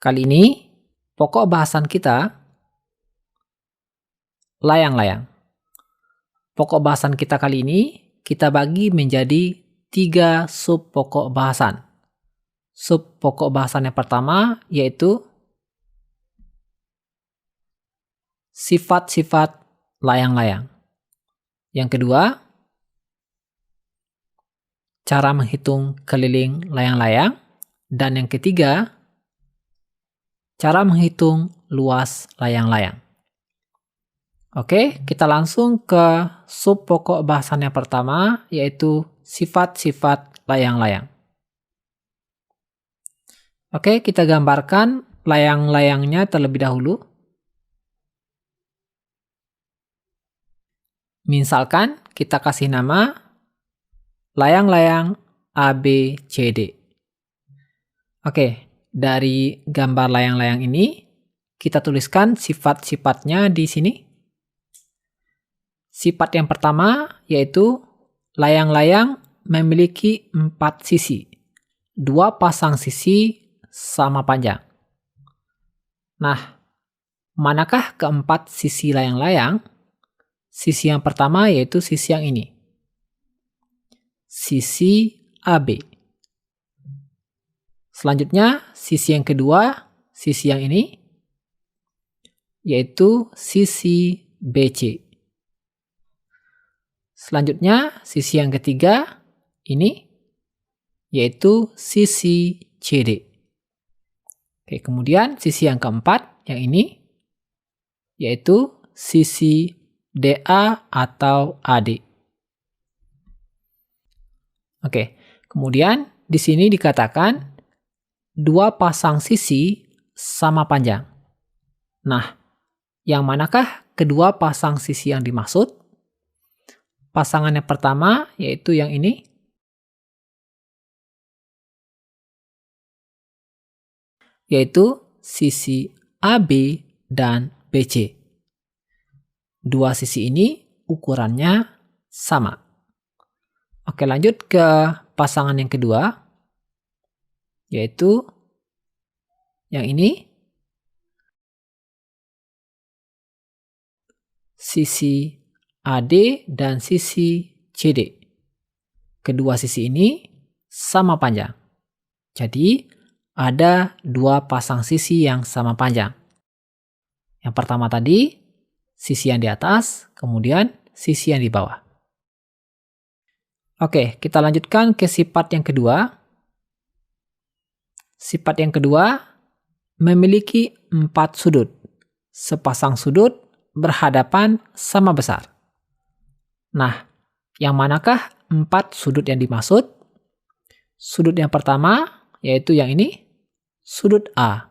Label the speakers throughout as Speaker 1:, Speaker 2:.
Speaker 1: Kali ini, pokok bahasan kita layang-layang. Pokok bahasan kita kali ini kita bagi menjadi 3 sub pokok bahasan. Sub pokok bahasan yang pertama yaitu sifat-sifat layang-layang. Yang kedua, cara menghitung keliling layang-layang. Dan yang ketiga, cara menghitung luas layang-layang. Oke, kita langsung ke sub pokok bahasan yang pertama, yaitu sifat-sifat layang-layang. Oke, kita gambarkan layang-layangnya terlebih dahulu. Misalkan kita kasih nama layang-layang A, B, C, D. Oke, dari gambar layang-layang ini, kita tuliskan sifat-sifatnya di sini. Sifat yang pertama yaitu layang-layang memiliki 4 sisi. 2 pasang sisi sama panjang. Nah, manakah keempat sisi layang-layang? Sisi yang pertama yaitu sisi yang ini. Sisi AB. Selanjutnya, sisi yang kedua, sisi yang ini, yaitu sisi BC. Selanjutnya, sisi yang ketiga, ini, yaitu sisi CD. Oke, kemudian sisi yang keempat, yang ini, yaitu sisi DA atau AD. Oke, kemudian di sini dikatakan 2 pasang sisi sama panjang. Nah, yang manakah kedua pasang sisi yang dimaksud? Pasangan yang pertama yaitu yang ini. Yaitu sisi AB dan BC. 2 sisi ini ukurannya sama. Oke, lanjut ke pasangan yang kedua, yaitu yang ini. Sisi AD dan sisi CD. Kedua sisi ini sama panjang. Jadi, ada 2 pasang sisi yang sama panjang. Yang pertama tadi, sisi yang di atas, kemudian sisi yang di bawah. Oke, kita lanjutkan ke sifat yang kedua. Sifat yang kedua memiliki 4 sudut. Sepasang sudut berhadapan sama besar. Nah, yang manakah 4 sudut yang dimaksud? Sudut yang pertama yaitu yang ini, sudut A.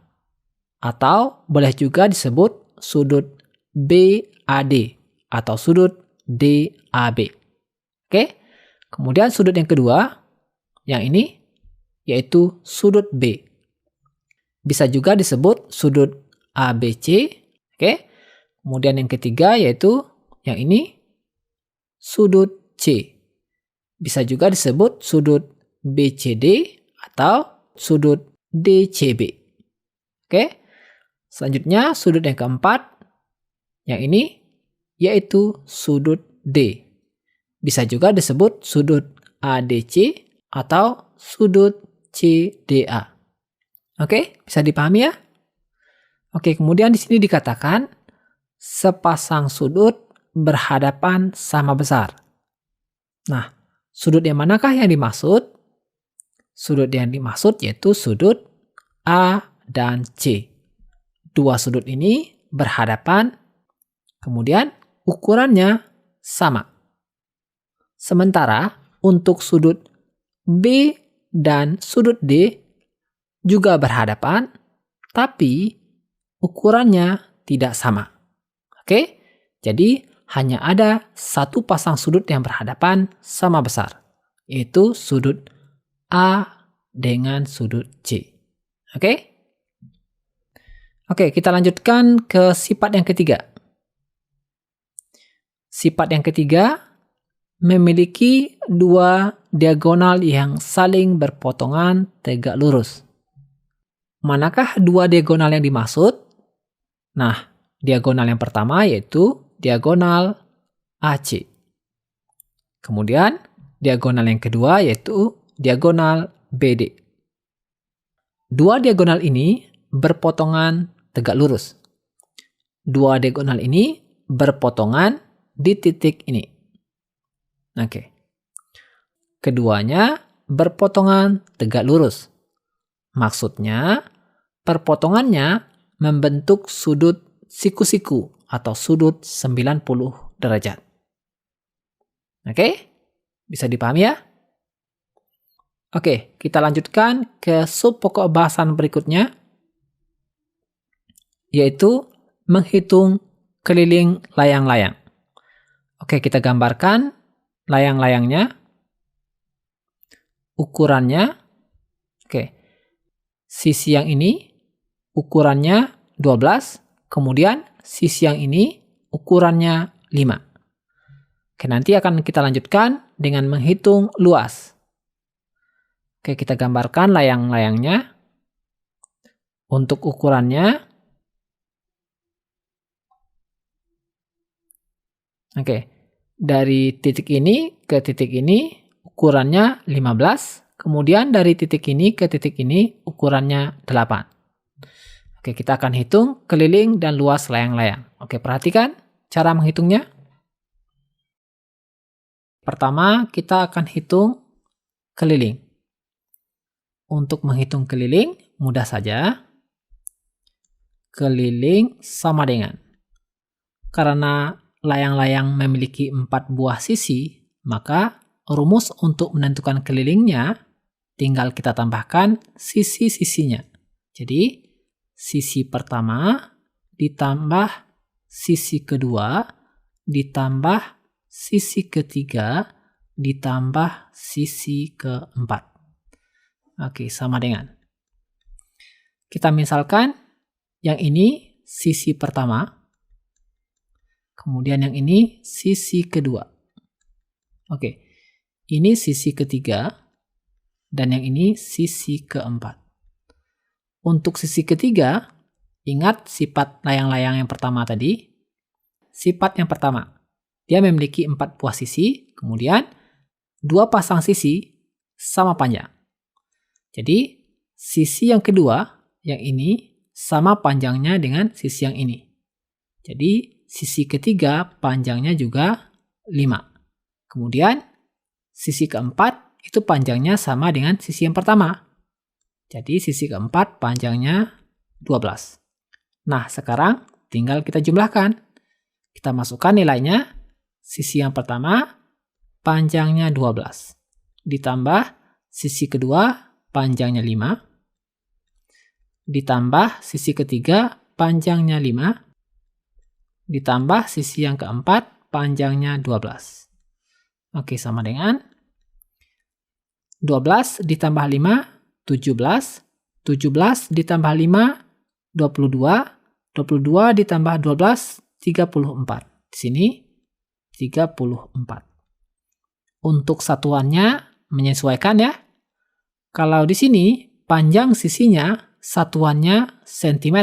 Speaker 1: Atau boleh juga disebut sudut BAD atau sudut DAB. Oke? Kemudian sudut yang kedua, yang ini, yaitu sudut B. Bisa juga disebut sudut ABC. Oke? Kemudian yang ketiga yaitu yang ini, sudut C. Bisa juga disebut sudut BCD atau sudut DCB. Oke? Selanjutnya sudut yang keempat, yang ini, yaitu sudut D. Bisa juga disebut sudut ADC atau sudut CDA. Oke, bisa dipahami ya? Oke, kemudian di sini dikatakan sepasang sudut berhadapan sama besar. Nah, sudut yang manakah yang dimaksud? Sudut yang dimaksud yaitu sudut A dan C. 2 sudut ini berhadapan, kemudian ukurannya sama. Sementara untuk sudut B dan sudut D juga berhadapan, tapi ukurannya tidak sama. Oke, jadi hanya ada 1 pasang sudut yang berhadapan sama besar, yaitu sudut A dengan sudut C. Oke? Oke, kita lanjutkan ke sifat yang ketiga. Sifat yang ketiga memiliki 2 diagonal yang saling berpotongan tegak lurus. Manakah dua diagonal yang dimaksud? Nah, diagonal yang pertama yaitu diagonal AC. Kemudian, diagonal yang kedua yaitu diagonal BD. Dua diagonal ini berpotongan tegak lurus. Dua diagonal ini berpotongan di titik ini. Oke. Keduanya berpotongan tegak lurus. Maksudnya, perpotongannya membentuk sudut siku-siku atau sudut 90 derajat. Oke? Bisa dipahami ya? Oke, kita lanjutkan ke sub pokok bahasan berikutnya, yaitu menghitung keliling layang-layang. Oke, kita gambarkan layang-layangnya, ukurannya. Oke, sisi yang ini ukurannya 12, kemudian sisi yang ini ukurannya 5. Oke, nanti akan kita lanjutkan dengan menghitung luas. Oke, kita gambarkan layang-layangnya. Untuk ukurannya, oke, dari titik ini ke titik ini ukurannya 15, kemudian dari titik ini ke titik ini ukurannya 8. Oke, kita akan hitung keliling dan luas layang-layang. Oke, perhatikan cara menghitungnya. Pertama, kita akan hitung keliling. Untuk menghitung keliling, mudah saja. Keliling sama dengan. Karena layang-layang memiliki 4 buah sisi, maka rumus untuk menentukan kelilingnya tinggal kita tambahkan sisi-sisinya. Jadi, sisi pertama ditambah sisi kedua ditambah sisi ketiga ditambah sisi keempat. Oke, sama dengan. Kita misalkan yang ini sisi pertama, kemudian yang ini sisi kedua. Oke, ini sisi ketiga, dan yang ini sisi keempat. Untuk sisi ketiga, ingat sifat layang-layang yang pertama tadi. Sifat yang pertama, dia memiliki 4 buah sisi, kemudian 2 pasang sisi sama panjang. Jadi, sisi yang kedua, yang ini, sama panjangnya dengan sisi yang ini. Jadi, sisi ketiga panjangnya juga 5. Kemudian, sisi keempat itu panjangnya sama dengan sisi yang pertama. Jadi, sisi keempat panjangnya 12. Nah, sekarang tinggal kita jumlahkan. Kita masukkan nilainya. Sisi yang pertama panjangnya 12. Ditambah sisi kedua panjangnya 5. Ditambah sisi ketiga panjangnya 5. Ditambah sisi yang keempat panjangnya 12. Oke, sama dengan 12 ditambah 5, 17. 17 ditambah 5, 22. 22 ditambah 12, 34. Di sini 34. Untuk satuannya menyesuaikan ya. Kalau di sini panjang sisinya satuannya cm,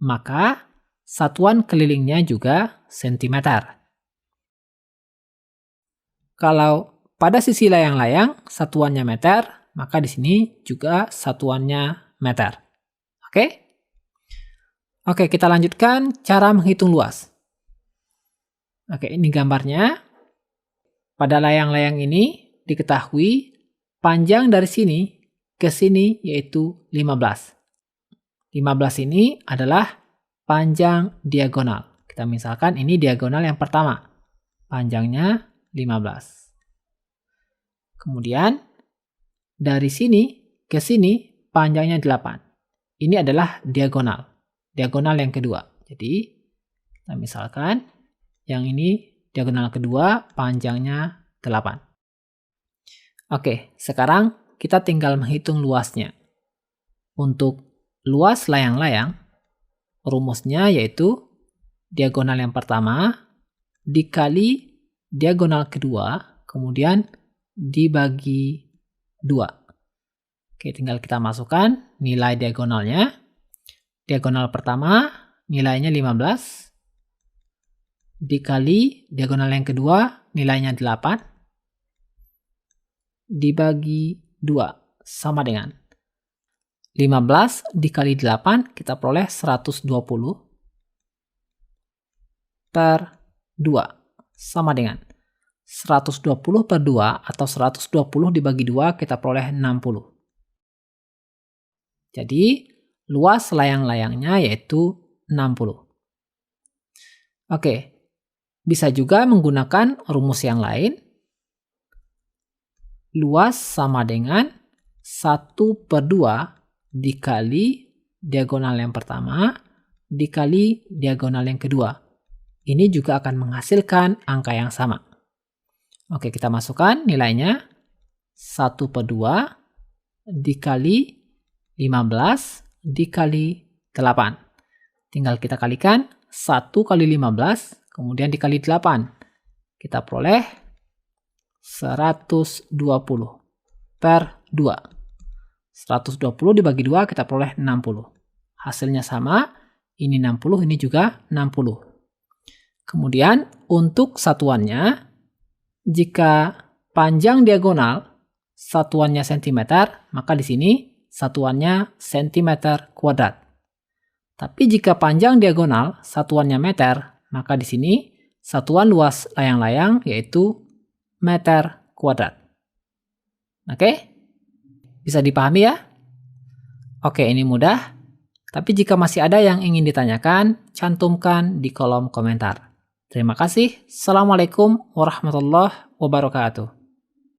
Speaker 1: maka satuan kelilingnya juga cm. Kalau pada sisi layang-layang satuannya meter, maka di sini juga satuannya meter. Oke? Oke, kita lanjutkan cara menghitung luas. Oke, ini gambarnya. Pada layang-layang ini diketahui panjang dari sini ke sini yaitu 15. 15 ini adalah panjang diagonal. Kita misalkan ini diagonal yang pertama. Panjangnya 15. Kemudian dari sini ke sini panjangnya 8. Ini adalah diagonal. Diagonal yang kedua. Jadi kita misalkan yang ini diagonal kedua panjangnya 8. Oke, sekarang kita tinggal menghitung luasnya. Untuk luas layang-layang, rumusnya yaitu diagonal yang pertama dikali diagonal kedua, kemudian dibagi 2. Oke, tinggal kita masukkan nilai diagonalnya. Diagonal pertama nilainya 15 dikali diagonal yang kedua nilainya 8 dibagi 2 sama dengan 15 dikali 8 kita peroleh 120 per 2 sama dengan 120 per 2 atau 120 dibagi 2 kita peroleh 60. Jadi luas layang-layangnya yaitu 60. Oke, bisa juga menggunakan rumus yang lain. Luas sama dengan 1 per 2 dikali diagonal yang pertama dikali diagonal yang kedua. Ini juga akan menghasilkan angka yang sama. Oke, kita masukkan nilainya 1 per 2 dikali 15 dikali 8. Tinggal kita kalikan 1 kali 15 kemudian dikali 8. Kita peroleh 120 per 2. 120 dibagi 2 kita peroleh 60. Hasilnya sama, ini 60, ini juga 60. Kemudian untuk satuannya, jika panjang diagonal satuannya cm, maka di sini satuannya cm kuadrat. Tapi jika panjang diagonal satuannya meter, maka di sini satuan luas layang-layang yaitu meter kuadrat. Oke? Bisa dipahami ya? Oke, ini mudah. Tapi jika masih ada yang ingin ditanyakan, cantumkan di kolom komentar. Terima kasih. Assalamualaikum warahmatullahi wabarakatuh.